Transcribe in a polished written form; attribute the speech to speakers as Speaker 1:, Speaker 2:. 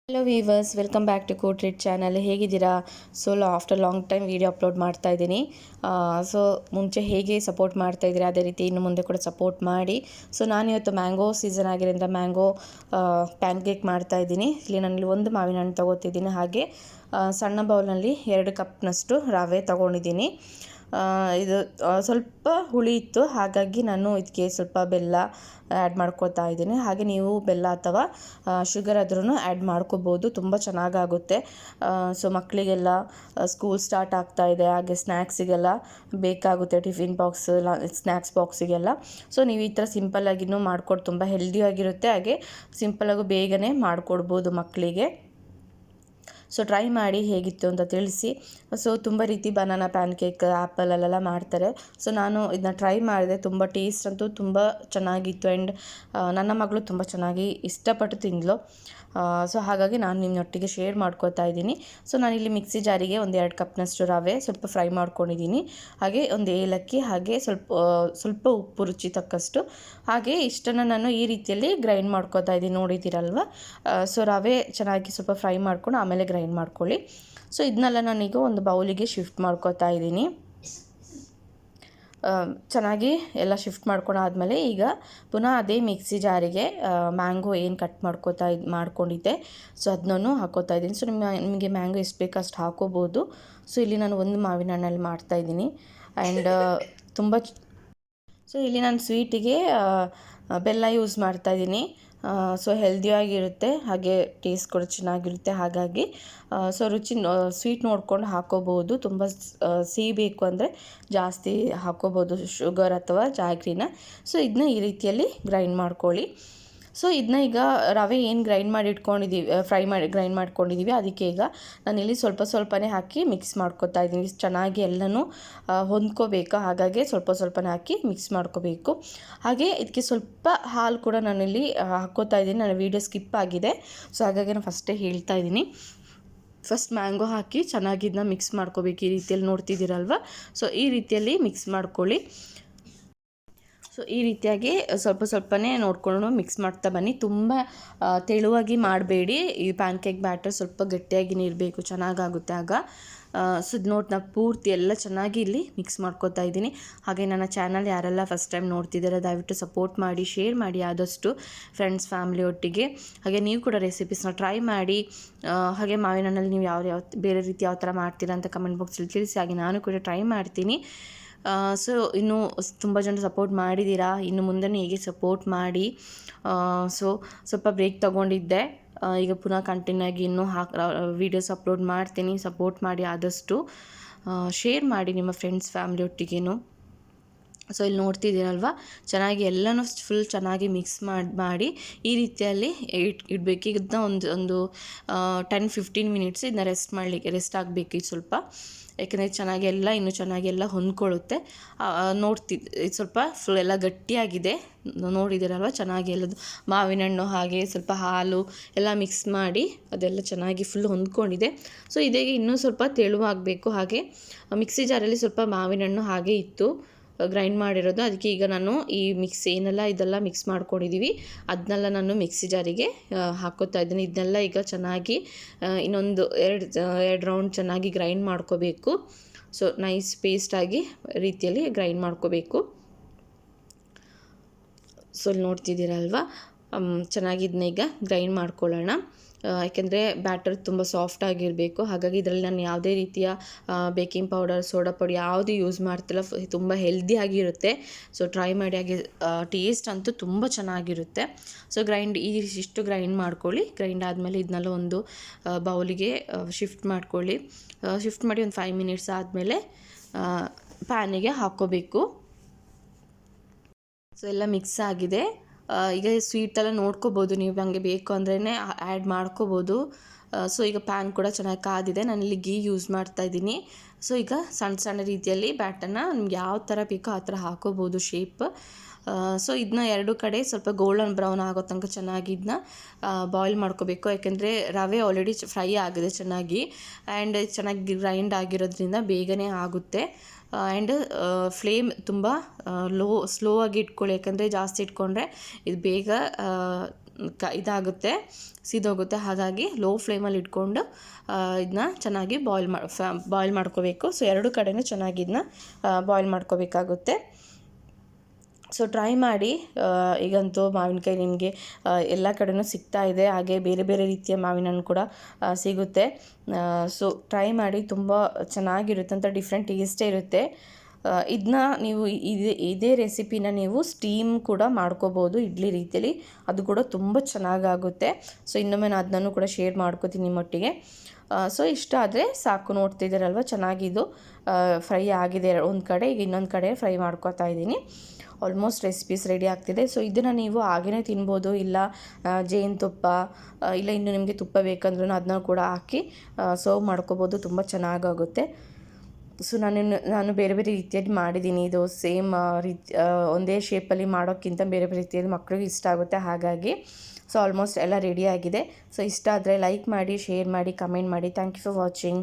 Speaker 1: Hello viewers, welcome back to ಕೋಟ್ರಿಟ್ channel. ಹೇಗಿದ್ದೀರಾ? After long time video upload ಮಾಡ್ತಾ ಇದ್ದೀನಿ. ಮುಂಚೆ ಹೇಗೆ ಸಪೋರ್ಟ್ ಮಾಡ್ತಾ ಇದ್ದೀರಾ ಅದೇ ರೀತಿ ಇನ್ನು ಮುಂದೆ ಕೂಡ ಸಪೋರ್ಟ್ ಮಾಡಿ. ನಾನಿವತ್ತು ಮ್ಯಾಂಗೋ ಸೀಸನ್ ಆಗಿರೋದ್ರಿಂದ ಮ್ಯಾಂಗೋ ಪ್ಯಾನ್ ಕೇಕ್ ಮಾಡ್ತಾ ಇದ್ದೀನಿ. ಇಲ್ಲಿ ನಾನು ಒಂದು ಮಾವಿನ ಹಣ್ಣು ತೊಗೋತಿದ್ದೀನಿ, ಹಾಗೆ ಸಣ್ಣ ಬೌಲ್ನಲ್ಲಿ 2 ಕಪ್ನಷ್ಟು ರವೆ ತೊಗೊಂಡಿದ್ದೀನಿ. ಇದು ಸ್ವಲ್ಪ ಹುಳಿ ಇತ್ತು, ಹಾಗಾಗಿ ನಾನು ಇದಕ್ಕೆ ಸ್ವಲ್ಪ ಬೆಲ್ಲ ಆ್ಯಡ್ ಮಾಡ್ಕೊತಾ ಇದ್ದೀನಿ. ಹಾಗೆ ನೀವು ಬೆಲ್ಲ ಅಥವಾ ಶುಗರ್ ಆದ್ರೂ ಆ್ಯಡ್ ಮಾಡ್ಕೋಬೋದು, ತುಂಬ ಚೆನ್ನಾಗಾಗುತ್ತೆ. ಮಕ್ಕಳಿಗೆಲ್ಲ ಸ್ಕೂಲ್ ಸ್ಟಾರ್ಟ್ ಆಗ್ತಾ ಇದೆ, ಹಾಗೆ ಸ್ನ್ಯಾಕ್ಸಿಗೆಲ್ಲ ಬೇಕಾಗುತ್ತೆ, ಟಿಫಿನ್ ಬಾಕ್ಸ್ ಸ್ನ್ಯಾಕ್ಸ್ ಬಾಕ್ಸಿಗೆಲ್ಲ. ನೀವು ಈ ಥರ ಸಿಂಪಲ್ಲಾಗಿನೂ ಮಾಡ್ಕೊಡು, ತುಂಬ ಹೆಲ್ದಿಯಾಗಿರುತ್ತೆ, ಹಾಗೆ ಸಿಂಪಲ್ಲಾಗೂ ಬೇಗನೆ ಮಾಡಿಕೊಡ್ಬೋದು ಮಕ್ಕಳಿಗೆ. ಟ್ರೈ ಮಾಡಿ ಹೇಗಿತ್ತು ಅಂತ ತಿಳಿಸಿ. ತುಂಬ ರೀತಿ ಬನಾನಾ ಪ್ಯಾನ್ ಕೇಕ್, ಆ್ಯಪಲಲ್ಲೆಲ್ಲ ಮಾಡ್ತಾರೆ. ನಾನು ಇದನ್ನ ಟ್ರೈ ಮಾಡಿದೆ, ತುಂಬ ಟೇಸ್ಟ್ ಅಂತೂ ತುಂಬ ಚೆನ್ನಾಗಿತ್ತು. ಆ್ಯಂಡ್ ನನ್ನ ಮಗಳು ತುಂಬ ಚೆನ್ನಾಗಿ ಇಷ್ಟಪಟ್ಟು ತಿಂದಳು. ಹಾಗಾಗಿ ನಾನು ನಿಮ್ಮೊಟ್ಟಿಗೆ ಶೇರ್ ಮಾಡ್ಕೋತಾ ಇದ್ದೀನಿ. ನಾನಿಲ್ಲಿ ಮಿಕ್ಸಿ ಜಾರಿಗೆ 1-2 ಕಪ್ನಷ್ಟು ರವೆ ಸ್ವಲ್ಪ ಫ್ರೈ ಮಾಡ್ಕೊಂಡಿದ್ದೀನಿ, ಹಾಗೆ ಒಂದು ಏಲಕ್ಕಿ, ಹಾಗೆ ಸ್ವಲ್ಪ ಉಪ್ಪು ರುಚಿ ತಕ್ಕಷ್ಟು, ಹಾಗೆ ಇಷ್ಟನ್ನು ನಾನು ಈ ರೀತಿಯಲ್ಲಿ ಗ್ರೈಂಡ್ ಮಾಡ್ಕೋತಾ ಇದ್ದೀನಿ, ನೋಡಿದ್ದೀರಲ್ವ. ರವೆ ಚೆನ್ನಾಗಿ ಸ್ವಲ್ಪ ಫ್ರೈ ಮಾಡ್ಕೊಂಡು ಆಮೇಲೆ ಗ್ರೈಂಡ್ ಮಾಡ್ಕೊಳ್ಳಿ. ಇದನ್ನೆಲ್ಲ ನಾನೀಗ ಒಂದು ಬೌಲಿಗೆ ಶಿಫ್ಟ್ ಮಾಡ್ಕೋತಾ ಇದ್ದೀನಿ. ಚೆನ್ನಾಗಿ ಎಲ್ಲ ಶಿಫ್ಟ್ ಮಾಡ್ಕೊಂಡಾದ್ಮೇಲೆ ಈಗ ಪುನಃ ಅದೇ ಮಿಕ್ಸಿ ಜಾರಿಗೆ ಮ್ಯಾಂಗೋ ಏನು ಕಟ್ ಮಾಡ್ಕೊಂಡಿದ್ದೆ ಅದನ್ನೂ ಹಾಕೋತಾ ಇದ್ದೀನಿ. ನಿಮಗೆ ಮ್ಯಾಂಗೋ ಎಷ್ಟು ಬೇಕೋ ಅಷ್ಟು ಹಾಕೋಬೋದು. ಇಲ್ಲಿ ನಾನು ಒಂದು ಮಾವಿನ ಹಣ್ಣಲ್ಲಿ ಮಾಡ್ತಾಯಿದ್ದೀನಿ. ಆ್ಯಂಡ್ ತುಂಬ ಇಲ್ಲಿ ನಾನು ಸ್ವೀಟಿಗೆ ಬೆಲ್ಲ ಯೂಸ್ ಮಾಡ್ತಾಯಿದ್ದೀನಿ. ಹೆಲ್ದಿಯಾಗಿರುತ್ತೆ, ಹಾಗೆ ಟೇಸ್ಟ್ ಕೂಡ ಚೆನ್ನಾಗಿರುತ್ತೆ. ಹಾಗಾಗಿ ರುಚಿ ಸ್ವೀಟ್ ನೋಡ್ಕೊಂಡು ಹಾಕೋಬೋದು. ತುಂಬ ಸಿಹಿ ಬೇಕು ಅಂದರೆ ಜಾಸ್ತಿ ಹಾಕೋಬೋದು ಶುಗರ್ ಅಥವಾ ಜಾಗ್ರಿನ. ಇದನ್ನ ಈ ರೀತಿಯಲ್ಲಿ ಗ್ರೈಂಡ್ ಮಾಡ್ಕೊಳ್ಳಿ. ಇದನ್ನ ಈಗ ರವೆ ಏನು ಗ್ರೈಂಡ್ ಮಾಡಿ ಇಟ್ಕೊಂಡಿದ್ದೀವಿ, ಗ್ರೈಂಡ್ ಮಾಡ್ಕೊಂಡಿದ್ದೀವಿ, ಅದಕ್ಕೆ ಈಗ ನಾನಿಲ್ಲಿ ಸ್ವಲ್ಪನೇ ಹಾಕಿ ಮಿಕ್ಸ್ ಮಾಡ್ಕೊತಾ ಇದ್ದೀನಿ. ಚೆನ್ನಾಗಿ ಎಲ್ಲನೂ ಹೊಂದ್ಕೋಬೇಕು, ಹಾಗಾಗಿ ಸ್ವಲ್ಪನೇ ಹಾಕಿ ಮಿಕ್ಸ್ ಮಾಡ್ಕೋಬೇಕು. ಹಾಗೆ ಇದಕ್ಕೆ ಸ್ವಲ್ಪ ಹಾಲು ಕೂಡ ನಾನಿಲ್ಲಿ ಹಾಕ್ಕೋತಾ ಇದ್ದೀನಿ. ನನ್ನ ವೀಡಿಯೋ ಸ್ಕಿಪ್ ಆಗಿದೆ, ಹಾಗಾಗಿ ನಾನು ಫಸ್ಟೇ ಹೇಳ್ತಾ ಇದ್ದೀನಿ. ಫಸ್ಟ್ ಮ್ಯಾಂಗೋ ಹಾಕಿ ಚೆನ್ನಾಗಿ ಇದನ್ನ ಮಿಕ್ಸ್ ಮಾಡ್ಕೋಬೇಕು, ಈ ರೀತಿಯಲ್ಲಿ ನೋಡ್ತಿದ್ದೀರಲ್ವ. ಈ ರೀತಿಯಲ್ಲಿ ಮಿಕ್ಸ್ ಮಾಡ್ಕೊಳ್ಳಿ. ಈ ರೀತಿಯಾಗಿ ಸ್ವಲ್ಪನೇ ನೋಡಿಕೊಂಡು ಮಿಕ್ಸ್ ಮಾಡ್ತಾ ಬನ್ನಿ. ತುಂಬ ತೆಳುವಾಗಿ ಮಾಡಬೇಡಿ, ಈ ಪ್ಯಾನ್ ಕೇಕ್ ಬ್ಯಾಟರ್ ಸ್ವಲ್ಪ ಗಟ್ಟಿಯಾಗಿನೇ ಇರಬೇಕು, ಚೆನ್ನಾಗಾಗುತ್ತೆ ಆಗ. ನೋಡಿ ನಾನು ಪೂರ್ತಿ ಎಲ್ಲ ಚೆನ್ನಾಗಿ ಇಲ್ಲಿ ಮಿಕ್ಸ್ ಮಾಡ್ಕೋತಾ ಇದ್ದೀನಿ. ಹಾಗೆ ನನ್ನ ಚಾನಲ್ ಯಾರೆಲ್ಲ ಫಸ್ಟ್ ಟೈಮ್ ನೋಡ್ತಿದ್ದಾರೆ ದಯವಿಟ್ಟು ಸಪೋರ್ಟ್ ಮಾಡಿ, ಶೇರ್ ಮಾಡಿ ಆದಷ್ಟು ಫ್ರೆಂಡ್ಸ್ ಫ್ಯಾಮಿಲಿ ಒಟ್ಟಿಗೆ. ಹಾಗೆ ನೀವು ಕೂಡ ರೆಸಿಪೀಸ್ನ ಟ್ರೈ ಮಾಡಿ. ಹಾಗೆ ಮಾವಿನ ಹಣ್ಣಲ್ಲಿ ನೀವು ಯಾವ ಬೇರೆ ರೀತಿ ಯಾವ ಥರ ಮಾಡ್ತೀರಾ ಅಂತ ಕಮೆಂಟ್ ಬಾಕ್ಸಲ್ಲಿ ತಿಳಿಸಿ. ಹಾಗೆ ನಾನು ಕೂಡ ಟ್ರೈ ಮಾಡ್ತೀನಿ. ಇನ್ನೂ ತುಂಬ ಜನ ಸಪೋರ್ಟ್ ಮಾಡಿದ್ದೀರಾ, ಇನ್ನು ಮುಂದೆ ಹೀಗೆ ಸಪೋರ್ಟ್ ಮಾಡಿ. ಸ್ವಲ್ಪ ಬ್ರೇಕ್ ತೊಗೊಂಡಿದ್ದೆ, ಈಗ ಪುನಃ ಕಂಟಿನ್ಯೂ ಆಗಿ ಇನ್ನೂ ವೀಡಿಯೋಸ್ ಅಪ್ಲೋಡ್ ಮಾಡ್ತೀನಿ. ಸಪೋರ್ಟ್ ಮಾಡಿ ಆದಷ್ಟು, ಶೇರ್ ಮಾಡಿ ನಿಮ್ಮ ಫ್ರೆಂಡ್ಸ್ ಫ್ಯಾಮಿಲಿ ಒಟ್ಟಿಗೇನು. ಇಲ್ಲಿ ನೋಡ್ತಿದ್ದೀರಲ್ವ, ಚೆನ್ನಾಗಿ ಎಲ್ಲನೂ ಫುಲ್ ಚೆನ್ನಾಗಿ ಮಿಕ್ಸ್ ಮಾಡಿ ಈ ರೀತಿಯಲ್ಲಿ ಇಡಬೇಕು. ಇದನ್ನ ಒಂದು 10-15 ಮಿನಿಟ್ಸ್ ಇದನ್ನ ರೆಸ್ಟ್ ಆಗಬೇಕು ಸ್ವಲ್ಪ, ಯಾಕೆಂದರೆ ಇನ್ನೂ ಚೆನ್ನಾಗಿ ಎಲ್ಲ ಹೊಂದ್ಕೊಳ್ಳುತ್ತೆ. ಇದು ಸ್ವಲ್ಪ ಫುಲ್ ಎಲ್ಲ ಗಟ್ಟಿಯಾಗಿದೆ, ನೋಡಿದ್ದೀರಲ್ವ. ಚೆನ್ನಾಗಿ ಎಲ್ಲದು ಮಾವಿನ ಹಣ್ಣು ಹಾಗೆ ಸ್ವಲ್ಪ ಹಾಲು ಎಲ್ಲ ಮಿಕ್ಸ್ ಮಾಡಿ ಅದೆಲ್ಲ ಚೆನ್ನಾಗಿ ಫುಲ್ ಹೊಂದ್ಕೊಂಡಿದೆ. ಇದೇ ಇನ್ನೂ ಸ್ವಲ್ಪ ತೆಳುವಾಗಬೇಕು. ಹಾಗೆ ಮಿಕ್ಸಿ ಜಾರಲ್ಲಿ ಸ್ವಲ್ಪ ಮಾವಿನ ಹಣ್ಣು ಹಾಗೆ ಇತ್ತು ಗ್ರೈಂಡ್ ಮಾಡಿರೋದು, ಅದಕ್ಕೆ ಈಗ ನಾನು ಈ ಇದೆಲ್ಲ ಮಿಕ್ಸ್ ಮಾಡ್ಕೊಂಡಿದ್ದೀವಿ ಅದನ್ನೆಲ್ಲ ನಾನು ಮಿಕ್ಸಿ ಜಾರಿಗೆ ಹಾಕೋತಾ ಇದ್ದೀನಿ. ಇದನ್ನೆಲ್ಲ ಈಗ ಚೆನ್ನಾಗಿ ಇನ್ನೊಂದು 2 ರೌಂಡ್ ಚೆನ್ನಾಗಿ ಗ್ರೈಂಡ್ ಮಾಡ್ಕೋಬೇಕು. ನೈಸ್ ಪೇಸ್ಟಾಗಿ ರೀತಿಯಲ್ಲಿ ಗ್ರೈಂಡ್ ಮಾಡ್ಕೋಬೇಕು. ಇಲ್ಲಿ ನೋಡ್ತಿದ್ದೀರಲ್ವ, ಚೆನ್ನಾಗಿ ಇದನ್ನ ಈಗ ಗ್ರೈಂಡ್ ಮಾಡ್ಕೊಳ್ಳೋಣ. ಯಾಕೆಂದರೆ ಬ್ಯಾಟರ್ ತುಂಬ ಸಾಫ್ಟಾಗಿರಬೇಕು. ಹಾಗಾಗಿ ಇದರಲ್ಲಿ ನಾನು ಯಾವುದೇ ರೀತಿಯ ಬೇಕಿಂಗ್ ಪೌಡರ್, ಸೋಡಾ ಪುಡಿ ಯಾವುದು ಯೂಸ್ ಮಾಡ್ತಿಲ್ಲ. ತುಂಬ ಹೆಲ್ದಿಯಾಗಿರುತ್ತೆ. ಟ್ರೈ ಮಾಡಿ. ಹಾಗೆ ಟೇಸ್ಟ್ ಅಂತೂ ತುಂಬ ಚೆನ್ನಾಗಿರುತ್ತೆ. ಇಷ್ಟು ಗ್ರೈಂಡ್ ಮಾಡ್ಕೊಳ್ಳಿ. ಗ್ರೈಂಡ್ ಆದಮೇಲೆ ಇದನ್ನೆಲ್ಲ ಒಂದು ಬೌಲಿಗೆ ಶಿಫ್ಟ್ ಮಾಡ್ಕೊಳ್ಳಿ. ಶಿಫ್ಟ್ ಮಾಡಿ ಒಂದು 5 ಮಿನಿಟ್ಸ್ ಆದಮೇಲೆ ಪ್ಯಾನಿಗೆ ಹಾಕ್ಕೋಬೇಕು. ಎಲ್ಲ ಮಿಕ್ಸ್ ಆಗಿದೆ. ಈಗ ಸ್ವೀಟೆಲ್ಲ ನೋಡ್ಕೋಬೋದು ನೀವು, ನನಗೆ ಬೇಕು ಅಂದ್ರೇ ಆ್ಯಡ್ ಮಾಡ್ಕೋಬೋದು. ಈಗ ಪ್ಯಾನ್ ಕೂಡ ಚೆನ್ನಾಗಿ ಕಾದಿದೆ. ನಾನಿಲ್ಲಿ ಗೀ ಯೂಸ್ ಮಾಡ್ತಾಯಿದ್ದೀನಿ. ಈಗ ಸಣ್ಣ ರೀತಿಯಲ್ಲಿ ಬ್ಯಾಟರ್ನ ನಿಮ್ಗೆ ಯಾವ ಥರ ಬೇಕೋ ಆ ಥರ ಹಾಕೋಬೋದು ಶೇಪ್. ಇದನ್ನ 2 ಕಡೆ ಸ್ವಲ್ಪ ಗೋಲ್ಡನ್ ಬ್ರೌನ್ ಆಗೋ ತನಕ ಚೆನ್ನಾಗಿ ಇದನ್ನ ಬಾಯ್ಲ್ ಮಾಡ್ಕೋಬೇಕು. ಯಾಕೆಂದರೆ ರವೆ ಆಲ್ರೆಡಿ ಫ್ರೈ ಆಗಿದೆ ಚೆನ್ನಾಗಿ, ಆ್ಯಂಡ್ ಚೆನ್ನಾಗಿ ಗ್ರೈಂಡ್ ಆಗಿರೋದ್ರಿಂದ ಬೇಗನೆ ಆಗುತ್ತೆ. ಆ್ಯಂಡ್ ಫ್ಲೇಮ್ ತುಂಬ ಸ್ಲೋ ಆಗಿ ಇಟ್ಕೊಳ್ಳಿ, ಯಾಕಂದರೆ ಜಾಸ್ತಿ ಇಟ್ಕೊಂಡ್ರೆ ಇದು ಬೇಗ ಇದಾಗುತ್ತೆ, ಸಿದೋಗುತ್ತೆ. ಹಾಗಾಗಿ ಲೋ ಫ್ಲೇಮಲ್ಲಿ ಇಟ್ಕೊಂಡು ಇದನ್ನ ಚೆನ್ನಾಗಿ ಬಾಯ್ಲ್ ಮಾಡ್ಕೋಬೇಕು. ಸೊ 2 ಕಡೆಯೂ ಚೆನ್ನಾಗಿ ಇದನ್ನ ಬಾಯ್ಲ್ ಮಾಡ್ಕೋಬೇಕಾಗುತ್ತೆ. ಸೊ ಟ್ರೈ ಮಾಡಿ. ಈಗಂತೂ ಮಾವಿನಕಾಯಿ ನಿಮಗೆ ಎಲ್ಲ ಕಡೆಯೂ ಸಿಗ್ತಾ ಇದೆ. ಹಾಗೆ ಬೇರೆ ಬೇರೆ ರೀತಿಯ ಮಾವಿನ ಹಣ್ಣು ಕೂಡ ಸಿಗುತ್ತೆ. ಸೊ ಟ್ರೈ ಮಾಡಿ, ತುಂಬ ಚೆನ್ನಾಗಿರುತ್ತೆ ಅಂತ, ಡಿಫ್ರೆಂಟ್ ಟೇಸ್ಟೇ ಇರುತ್ತೆ. ಇದನ್ನ ನೀವು ಇದೇ ರೆಸಿಪಿನ ನೀವು ಸ್ಟೀಮ್ ಕೂಡ ಮಾಡ್ಕೋಬೋದು ಇಡ್ಲಿ ರೀತಿಯಲ್ಲಿ, ಅದು ಕೂಡ ತುಂಬ ಚೆನ್ನಾಗಾಗುತ್ತೆ. ಸೊ ಇನ್ನೊಮ್ಮೆ ನಾನು ಅದನ್ನು ಕೂಡ ಶೇರ್ ಮಾಡ್ಕೋತೀನಿ ನಿಮ್ಮೊಟ್ಟಿಗೆ. ಸೊ ಇಷ್ಟ ಆದರೆ ಸಾಕು. ನೋಡ್ತಿದ್ದೀರಲ್ವ, ಚೆನ್ನಾಗಿದು ಫ್ರೈ ಆಗಿದೆ ಒಂದು ಕಡೆ. ಈಗ ಇನ್ನೊಂದು ಕಡೆ ಫ್ರೈ ಮಾಡ್ಕೋತಾ ಇದ್ದೀನಿ. ಆಲ್ಮೋಸ್ಟ್ ರೆಸಿಪೀಸ್ ರೆಡಿ ಆಗ್ತಿದೆ. ಸೊ ಇದನ್ನು ನೀವು ಹಾಗೇ ತಿನ್ಬೋದು, ಇಲ್ಲ ಜೇನುತುಪ್ಪ, ಇಲ್ಲ ಇನ್ನು ನಿಮಗೆ ತುಪ್ಪ ಬೇಕಂದ್ರೂ ಅದನ್ನ ಕೂಡ ಹಾಕಿ ಸರ್ವ್ ಮಾಡ್ಕೋಬೋದು. ತುಂಬ ಚೆನ್ನಾಗಾಗುತ್ತೆ. ಸೊ ನಾನು ಬೇರೆ ಬೇರೆ ರೀತಿಯಲ್ಲಿ ಮಾಡಿದ್ದೀನಿ. ಇದು ಸೇಮ್ ಒಂದೇ ಶೇಪಲ್ಲಿ ಮಾಡೋಕ್ಕಿಂತ ಬೇರೆ ಬೇರೆ ರೀತಿಯಲ್ಲಿ ಮಕ್ಕಳಿಗೆ ಇಷ್ಟ ಆಗುತ್ತೆ. ಹಾಗಾಗಿ ಸೊ ಆಲ್ಮೋಸ್ಟ್ ಎಲ್ಲ ರೆಡಿ ಆಗಿದೆ. ಸೊ ಇಷ್ಟ ಆದರೆ ಲೈಕ್ ಮಾಡಿ, ಶೇರ್ ಮಾಡಿ, ಕಮೆಂಟ್ ಮಾಡಿ. Thank you for watching.